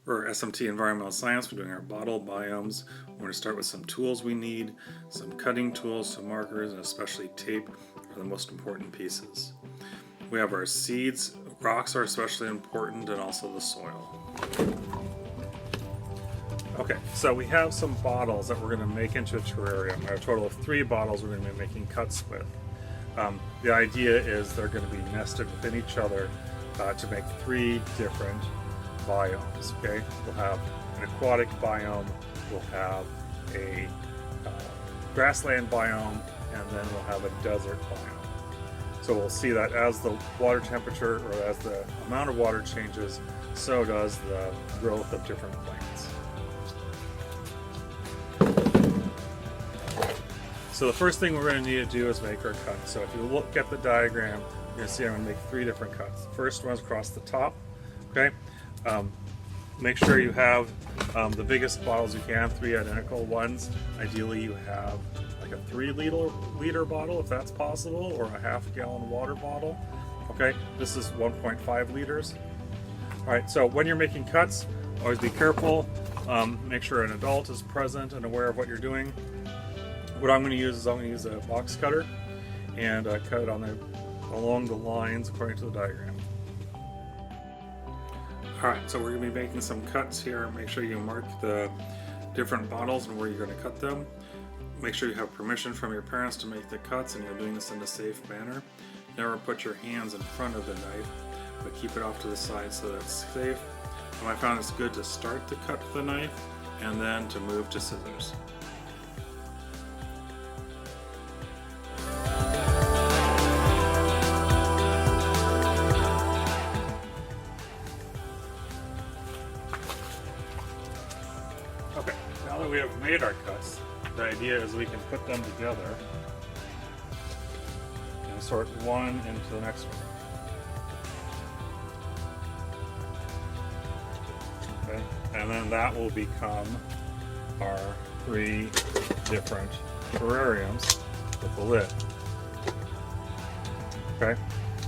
For SMT Environmental Science, we're doing our bottle biomes. We're going to start with some tools we need, some cutting tools, some markers, and especially tape are the most important pieces. We have our seeds. Rocks are especially important, and also the soil. Okay, so we have some bottles that we're going to make into a terrarium. We have a total of 3 bottles we're going to be making cuts with. The idea is they're going to be nested within each other to make 3 different biomes. Okay, we'll have an aquatic biome, we'll have a grassland biome, and then we'll have a desert biome. So we'll see that as the water temperature, or as the amount of water changes, so does the growth of different plants. So the first thing we're going to need to do is make our cut. So if you look at the diagram, you're going to see I'm going to make 3 different cuts. The first one's across the top. Okay. Make sure you have the biggest bottles you can, 3 identical ones. Ideally you have like a 3-liter bottle if that's possible, or a half-gallon water bottle. Okay, this is 1.5 liters. Alright, so when you're making cuts, always be careful. Make sure an adult is present and aware of what you're doing. What I'm going to use is I'm going to use a box cutter and cut it along the lines according to the diagram. Alright, so we're going to be making some cuts here. Make sure you mark the different bottles and where you're going to cut them. Make sure you have permission from your parents to make the cuts and you're doing this in a safe manner. Never put your hands in front of the knife, but keep it off to the side so that it's safe. And I found it's good to start the cut with the knife and then to move to scissors. Okay, now that we have made our cuts, the idea is we can put them together and sort one into the next one. Okay, and then that will become our 3 different terrariums with the lid. Okay,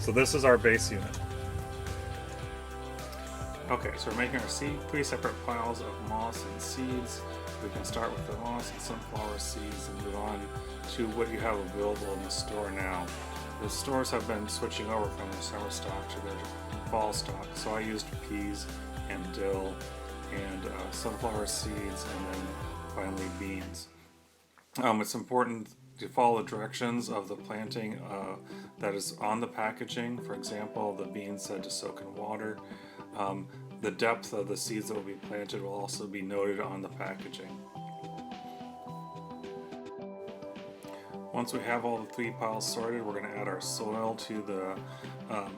so this is our base unit. Okay, so we're making our 3 separate piles of moss and seeds. We can start with the moss and sunflower seeds and move on to what you have available in the store now. The stores have been switching over from their summer stock to their fall stock, so I used peas and dill and sunflower seeds, and then finally beans. It's important to follow the directions of the planting that is on the packaging. For example, the beans said to soak in water. The depth of the seeds that will be planted will also be noted on the packaging. Once we have all the 3 piles sorted, we're going to add our soil to the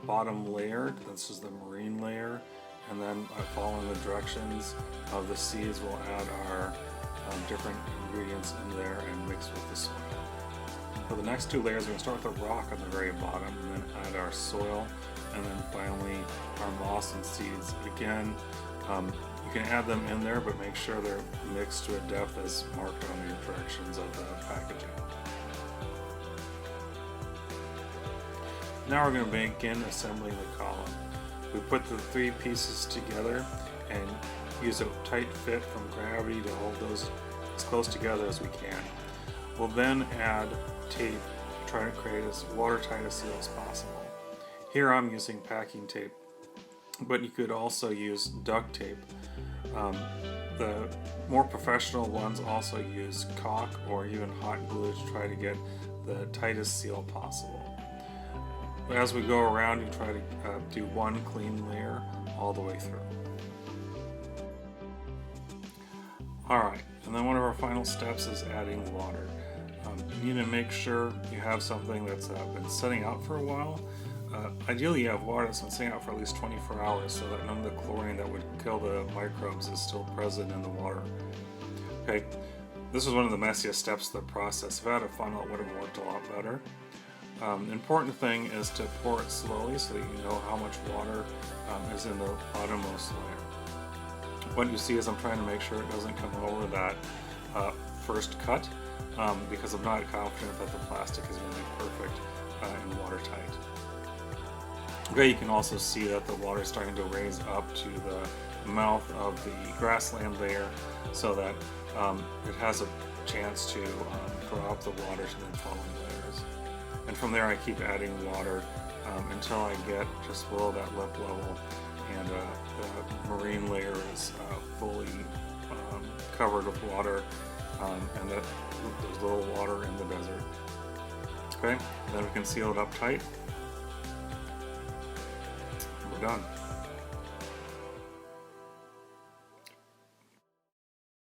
bottom layer. This is the marine layer. And then following the directions of the seeds, we'll add our different ingredients in there and mix with the soil. For the next 2 layers, we're going to start with the rock on the very bottom and then add our soil, and then finally our moss and seeds. Again, you can add them in there, but make sure they're mixed to a depth as marked on the directions of the packaging. Now we're going to begin assembling the column. We put the 3 pieces together and use a tight fit from gravity to hold those as close together as we can. We'll then add tape to try to create as watertight a seal as possible. Here I'm using packing tape, but you could also use duct tape. The more professional ones also use caulk or even hot glue to try to get the tightest seal possible. As we go around, you try to do one clean layer all the way through. Alright, and then one of our final steps is adding water. You need to make sure you have something that's been setting out for a while. Ideally you have water that's been sitting out for at least 24 hours so that none of the chlorine that would kill the microbes is still present in the water. Okay, this was one of the messiest steps of the process. If I had a funnel, it would have worked a lot better. The important thing is to pour it slowly so that you know how much water is in the bottommost layer. What you see is I'm trying to make sure it doesn't come over that first cut because I'm not confident that the plastic is going to be perfect and watertight. Okay, you can also see that the water is starting to raise up to the mouth of the grassland layer so that it has a chance to drop the water to the following layers. And from there I keep adding water until I get just below that lip level, and the marine layer is fully covered with water, and that there's little water in the desert. Okay, then we can seal it up tight. We're done.